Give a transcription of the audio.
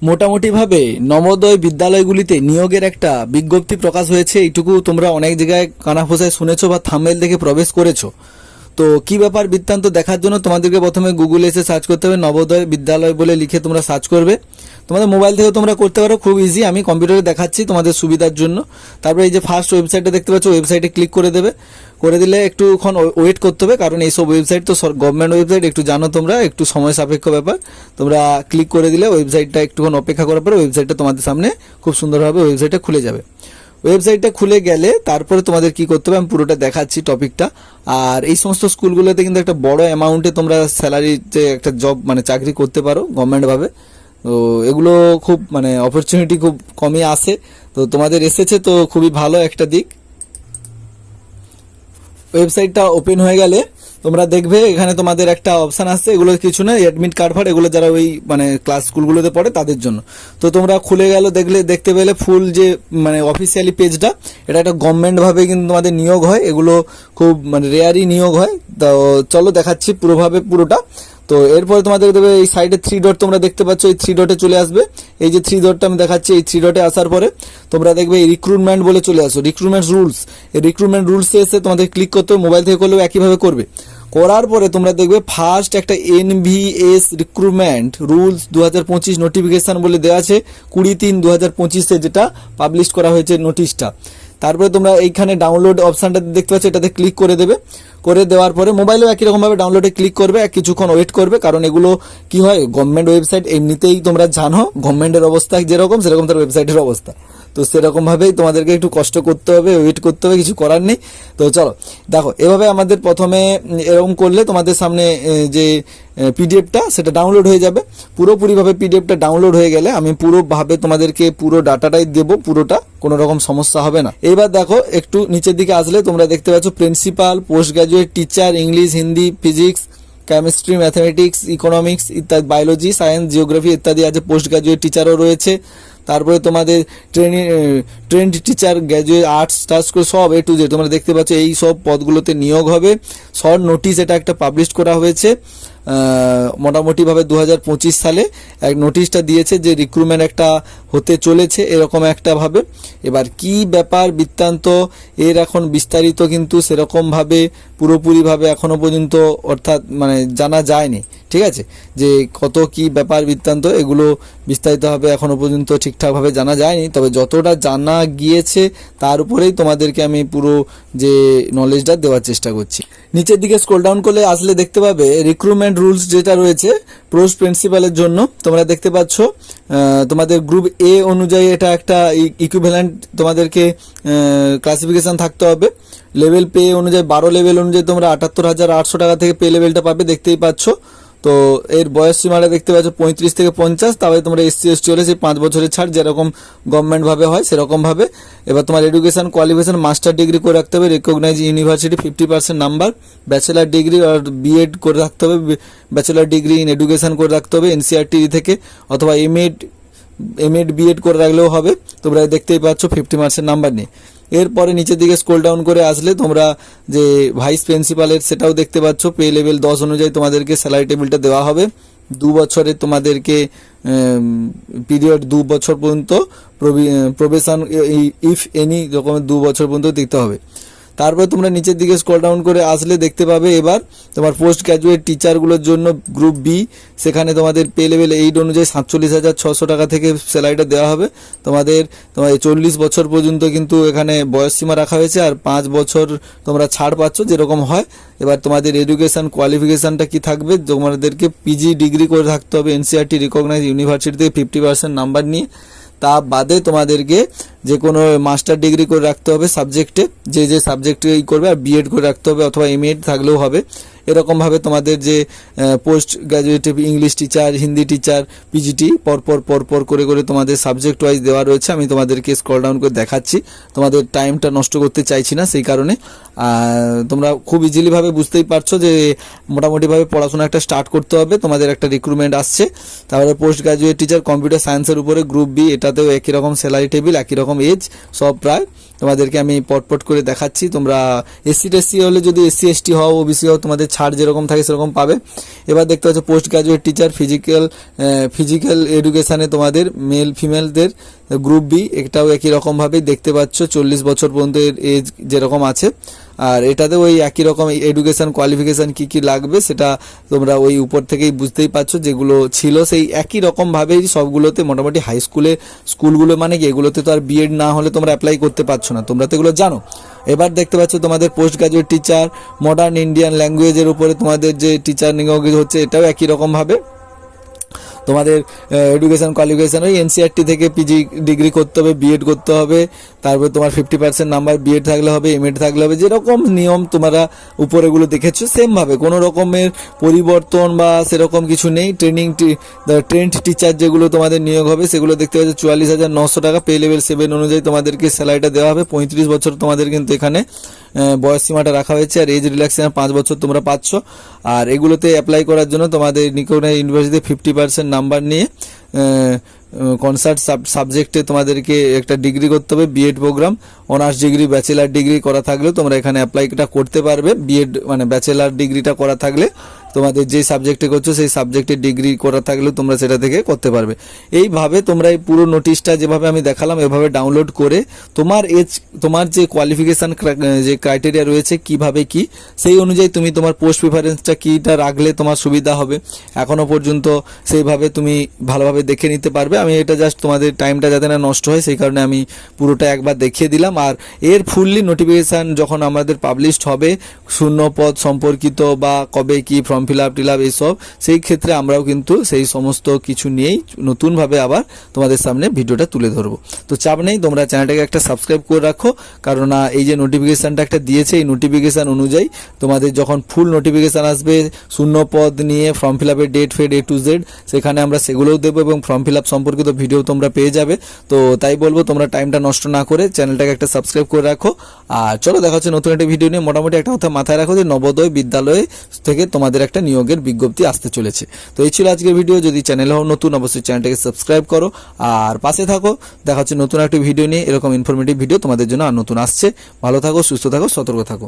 মোটামুটিভাবে নবোদয় বিদ্যালয়গুলিতে নিয়োগের একটা বিজ্ঞপ্তি প্রকাশ হয়েছে। এইটুকু তোমরা অনেক জায়গায় কানাফোসায় শুনেছো বা থাম্বনেল দেখে প্রবেশ করেছো। তো কি ব্যাপার বৃত্তান্ত দেখার জন্য তোমাদেরকে প্রথমে গুগলে এসে সার্চ করতে হবে, নবোদয় বিদ্যালয় বলে লিখে তোমরা সার্চ করবে। তোমাদের মোবাইল থেকেও তোমরা করতে পারো, খুব ইজি। আমি কম্পিউটারে দেখাচ্ছি তোমাদের সুবিধার জন্য। তারপরে এই যে ফার্স্ট ওয়েবসাইটটা দেখতে পাচ্ছ, ওয়েবসাইটে ক্লিক করে দেবে। করে দিলে একটুক্ষণ ওয়েট করতে হবে, কারণ এইসব ওয়েবসাইট তো গভর্নমেন্ট ওয়েবসাইট, একটু জানো তোমরা, একটু সময় সাপেক্ষ ব্যাপার। তোমরা ক্লিক করে দিলে ওয়েবসাইটটা একটুক্ষণ অপেক্ষা করার পরে ওয়েবসাইটটা তোমাদের সামনে খুব সুন্দরভাবে ওয়েবসাইটটা খুলে যাবে। ওয়েবসাইটটা খুলে গেলে তারপরে তোমাদের কি করতে হবে আমি পুরোটা দেখাচ্ছি টপিকটা। আর এই সমস্ত স্কুলগুলোতে কিন্তু একটা বড় অ্যামাউন্টে তোমরা স্যালারিতে একটা জব মানে চাকরি করতে পারো গভর্নমেন্টভাবে। তো এগুলো খুব মানে অপরচুনিটি খুব কমই আসে, তো তোমাদের এসেছে তো খুবই ভালো একটা দিক। ওয়েবসাইটটা ওপেন হয়ে গেলে তোমরা দেখবে এখানে তোমাদের একটা অপশান আসছে, এগুলো কিছু না, অ্যাডমিট কার্ড ফার্ড, এগুলো যারা ওই মানে ক্লাস স্কুলগুলোতে পড়ে তাদের জন্য। তো তোমরা খুলে গেল, দেখতে পেলে ফুল যে মানে অফিসিয়ালি পেজটা, এটা একটা গভর্নমেন্টভাবে কিন্তু তোমাদের নিয়োগ হয়, এগুলো খুব মানে রেয়ারই নিয়োগ হয়। তো চলো দেখাচ্ছি পুরোটা। তো এরপরে তোমাদের দেবে এই সাইডে 3 ডট তোমরা দেখতে পাচ্ছ, এই 3 ডটে চলে আসবে। এই যে 3 ডটটা আমি দেখাচ্ছি, এই 3 ডটে আসার পরে তোমরা দেখবে এই রিক্রুটমেন্ট বলে চলে আসো, রিক্রুটমেন্ট রুলস। এই রিক্রুটমেন্ট রুলসে এসে তোমাদের ক্লিক করতে হবে, মোবাইল থেকে করলেও একইভাবে করবে। করার পরে তোমরা দেখবে ফার্স্ট একটা NVS রিক্রুটমেন্ট রুলস 2025 নোটিফিকেশন বলে দেওয়া আছে 20/3/2025-এ, যেটা পাবলিশ করা হয়েছে নোটিশটা। তারপরে তোমরা এইখানে ডাউনলোড অপশানটা দেখতে পাচ্ছ, এটাতে ক্লিক করে দেবে। করে দেওয়ার পরে মোবাইলেও একই রকমভাবে ডাউনলোডে ক্লিক করবে, কিছুক্ষণ ওয়েট করবে, কারণ এগুলো কি হয় গভর্নমেন্ট ওয়েবসাইট, এমনিতেই তোমরা জানো গভর্নমেন্টের অবস্থা যেরকম সেরকম তার ওয়েবসাইটের অবস্থা। তো সেরকমভাবেই তোমাদেরকে একটু কষ্ট করতে হবে, ওয়েট করতে হবে, কিছু করার নেই। তো চলো দেখো, এভাবে আমাদের প্রথমে এরকম করলে তোমাদের সামনে যে পিডিএফটা সেটা ডাউনলোড হয়ে যাবে। পুরোপুরিভাবে পিডিএফটা ডাউনলোড হয়ে গেলে আমি পুরোভাবে তোমাদেরকে পুরো ডাটাটাই দেবো, পুরোটা, কোনো রকম সমস্যা হবে না। এবার দেখো একটু নিচের দিকে আসলে তোমরা দেখতে পাচ্ছ principal, post graduate teacher, English, Hindi, physics, chemistry, mathematics, economics ইত্যাদি, বায়োলজি, সায়েন্স, জিওগ্রাফি ইত্যাদি আছে। পোস্ট গ্রাজুয়েট টিচারও রয়েছে। তারপরে তোমাদের ট্রেন্ড টিচার, গ্র্যাজুয়েট, আর্টস টার্স করে সব A to Z তোমরা দেখতে পাচ্ছ, এই সব পদগুলোতে নিয়োগ হবে। শর্ট নোটিশ এটা একটা পাবলিশ করা হয়েছে মোটামুটিভাবে 2025 সালে এক নোটিশটা দিয়েছে যে রিক্রুটমেন্ট একটা হতে চলেছে এরকম একটা ভাবে। এবার কি ব্যাপার বৃত্তান্ত এর এখন বিস্তারিত কিন্তু সেরকমভাবে পুরোপুরিভাবে এখনো পর্যন্ত অর্থাৎ মানে জানা যায়নি, ঠিক আছে, যে কত কি ব্যাপার বৃত্তান্ত এগুলো বিস্তারিতভাবে এখনো পর্যন্ত ঠিকঠাকভাবে জানা যায়নি। তবে যতটা জানা গিয়েছে তার উপরেই তোমাদেরকে আমি পুরো যে নলেজটা দেওয়ার চেষ্টা করছি। নিচের দিকে স্ক্রল ডাউন করলে আসলে দেখতে পাবে রিক্রুটমেন্ট রুলস যেটা রয়েছে পোস্ট প্রিন্সিপালের জন্য। তোমরা দেখতে পাচ্ছ তোমাদের গ্রুপ A অনুযায়ী এটা একটা ইকুইভ্যালেন্ট তোমাদেরকে ক্লাসিফিকেশন থাকতে হবে। লেভেল পে অনুযায়ী 12 লেভেল অনুযায়ী তোমরা 78,800 টাকা থেকে পে লেভেলটা পাবে, দেখতেই পাচ্ছ। তো এর বয়স সীমাটা দেখতে পাচ্ছ 35 থেকে 50। তবে তোমরা SC ST হলে সেই 5 বছরের ছাড় যেরকম গভর্নমেন্টভাবে হয় সেরকমভাবে। এবার তোমার এডুকেশন কোয়ালিফিকেশন মাস্টার ডিগ্রি করে রাখতে হবে, recognise university 50% number, bachelor degree আর B.Ed করে রাখতে হবে, ব্যাচেলার ডিগ্রি ইন এডুকেশন করে রাখতে হবে NCERT থেকে, অথবা M.Ed B.Ed করে রাখলেও হবে। তোমরা দেখতেই পাচ্ছ 50% নাম্বার নেই। এরপরে নিচের দিকে স্ক্রল ডাউন করে আসলে তোমরা যে ভাইস প্রিন্সিপালের সেটাও দেখতে পাচ্ছ, পে লেভেল 10 অনুযায়ী তোমাদেরকে স্যালারি টেবিলটা দেওয়া হবে। 2 বছরে তোমাদেরকে পিরিয়ড 2 বছর পর্যন্ত প্রবেশন ইফ এনি রকমের 2 বছর পর্যন্ত দিতে হবে। তারপরে তোমরা নিচের দিকে স্ক্রল ডাউন করে আসলে দেখতে পাবে এবার তোমার পোস্ট গ্র্যাজুয়েট টিচারগুলোর জন্য গ্রুপ B, সেখানে তোমাদের পে লেভেল 8 অনুযায়ী 47,600 টাকা থেকে স্যালারিটা দেওয়া হবে। তোমাদের 40 বছর পর্যন্ত কিন্তু এখানে বয়স সীমা রাখা হয়েছে, আর 5 বছর তোমরা ছাড় পাচ্ছ যেরকম হয়। এবার তোমাদের এডুকেশন কোয়ালিফিকেশনটা কি থাকবে, তোমাদেরকে PG ডিগ্রি করে থাকতে হবে NCERT রিকগনাইজ ইউনিভার্সিটি থেকে 50% নাম্বার নিয়ে। তা বাদে তোমাদেরকে যে কোনো মাস্টার ডিগ্রি করে রাখতে হবে সাবজেক্টে, যে সাবজেক্টে করবে, আর B.Ed করে রাখতে হবে, অথবা M.Ed থাকলেও হবে। এরকমভাবে তোমাদের যে post graduate English teacher, Hindi teacher, PGT পরপর করে তোমাদের সাবজেক্ট ওয়াইজ দেওয়া রয়েছে। আমি তোমাদেরকে স্ক্রল ডাউন করে দেখাচ্ছি, তোমাদের টাইমটা নষ্ট করতে চাইছি না সেই কারণে। তোমরা খুব ইজিলিভাবে বুঝতেই পারছো যে মোটামুটিভাবে পড়াশোনা একটা স্টার্ট করতে হবে, তোমাদের একটা রিক্রুটমেন্ট আসছে। তারপরে পোস্ট গ্র্যাজুয়েট টিচার কম্পিউটার সায়েন্সের উপরে গ্রুপ B, এটাতেও একই রকম স্যালারি টেবিল, একই রকম এজ, সব প্রায় তোমাদেরকে আমি পটপট করে দেখাচ্ছি। তোমরা এসসি টেসসি হলে, যদি এসসি এসটি হও, ওবিসি হও, তোমাদের ছাড় যেরকম থাকে সেরকম পাবে। এবার দেখতে পাচ্ছ পোস্ট গ্রাজুয়েট টিচার ফিজিক্যাল এডুকেশানে তোমাদের মেল ফিমেলদের গ্রুপ বি, এটাও একই রকমভাবেই দেখতে পাচ্ছ 40 বছর পর্যন্ত এজ যেরকম আছে। আর এটাতে ওই একই রকম এডুকেশান কোয়ালিফিকেশান কী কী লাগবে সেটা তোমরা ওই উপর থেকেই বুঝতেই পারছো, যেগুলো ছিল সেই একই রকমভাবেই সবগুলোতে। মোটামুটি হাই স্কুলগুলো মানে কি, এগুলোতে তো আর বিএড না হলে তোমরা অ্যাপ্লাই করতে পারছো না, তোমরা তো এগুলো জানো। এবার দেখতে পাচ্ছ তোমাদের post graduate teacher modern Indian ল্যাঙ্গুয়েজের উপরে তোমাদের যে টিচার নিয়োগ হচ্ছে, এটাও একই রকমভাবে তোমাদের এডুকেশান কোয়ালিফিকেশান ওই এনসিআরটি থেকে পিজি ডিগ্রি করতে হবে, বিএড করতে হবে, তারপর তোমার 50% নাম্বার বিএড থাকলে হবে, এমএড থাকলে হবে, যেরকম নিয়ম তোমরা উপরেগুলো দেখেছো সেমভাবে, কোনো রকমের পরিবর্তন বা সেরকম কিছু নেই। ট্রেন্ড টিচার যেগুলো তোমাদের নিয়োগ হবে সেগুলো দেখতে পাচ্ছ 44,900 টাকা, পে লেভেল 7 অনুযায়ী তোমাদেরকে স্যালারিটা দেওয়া হবে। 35 বছর তোমাদের কিন্তু এখানে বয়স সীমাটা রাখা হয়েছে, আর এজ রিল্যাক্সেশন 5 বছর তোমরা পাচ্ছ। আর এগুলোতে অ্যাপ্লাই করার জন্য তোমাদের নিকোনা ইউনিভার্সিটি 50% নাম্বার নিয়ে কনসার্ট সাবজেক্টে তোমাদেরকে একটা ডিগ্রি করতে হবে, B Ed programme, honours degree, bachelor degree করা থাকলেও তোমরা এখানে অ্যাপ্লাইটা করতে পারবে। বিএড মানে ব্যাচেলার ডিগ্রিটা করা থাকলে, তোমাদের যে সাবজেক্টে করছো সেই সাবজেক্টের ডিগ্রি করা থাকলেও তোমরা সেটা থেকে করতে পারবে। এইভাবে তোমরা এই পুরো নোটিশটা যেভাবে আমি দেখালাম এভাবে ডাউনলোড করে তোমার যে কোয়ালিফিকেশান যে ক্রাইটেরিয়া রয়েছে কিভাবে কি, সেই অনুযায়ী তুমি তোমার পোস্ট প্রিফারেন্সটা কীটা রাখলে তোমার সুবিধা হবে এখনও পর্যন্ত সেইভাবে তুমি ভালোভাবে দেখে নিতে পারবে। আমি এটা জাস্ট তোমাদের টাইমটা যাতে না নষ্ট হয় সেই কারণে আমি পুরোটা একবার দেখিয়ে দিলাম। আর এর ফুললি নোটিফিকেশান যখন আমাদের পাবলিশড হবে, শূন্য পদ সম্পর্কিত বা কবে কি ফর্ম ফিল আপ এইসব, সেই ক্ষেত্রে আমরাও কিন্তু সেই সমস্ত কিছু নিয়েই নতুনভাবে আবার তোমাদের সামনে ভিডিওটা তুলে ধরবো। তো চাপ নেই, তোমরা চ্যানেলটাকে একটা সাবস্ক্রাইব করে রাখো, কারণ এই যে নোটিফিকেশানটা একটা দিয়েছে, এই নোটিফিকেশান অনুযায়ী তোমাদের যখন ফুল নোটিফিকেশান আসবে শূন্য পদ নিয়ে ফর্ম ফিল আপের ডেট ফেড A to Z, সেখানে আমরা সেগুলোও দেবো এবং ফর্ম ফিল আপ সম্পর্কিত ভিডিও তোমরা পেয়ে যাবে। তো তাই বলবো তোমরা টাইমটা নষ্ট না করে চ্যানেলটাকে একটা সাবস্ক্রাইব করে রাখো। আর চলো দেখা হচ্ছে নতুন একটা ভিডিও নিয়ে। মোটামুটি একটা কথা মাথায় রাখো যে নবোদয় বিদ্যালয় থেকে তোমাদের একটা নিয়োগের বিজ্ঞপ্তি আসতে চলেছে। তো এই ছিল আজকের ভিডিও। যদি চ্যানেল হও নতুন, অবশ্যই চ্যানেলটাকে সাবস্ক্রাইব করো আর পাশে থাকো। দেখা হচ্ছে নতুন একটা ভিডিও নিয়ে। এরকম ইনফরমেটিভ ভিডিও তোমাদের জন্য আর নতুন আসছে। ভালো থাকো, সুস্থ থাকো, সতর্ক থাকো।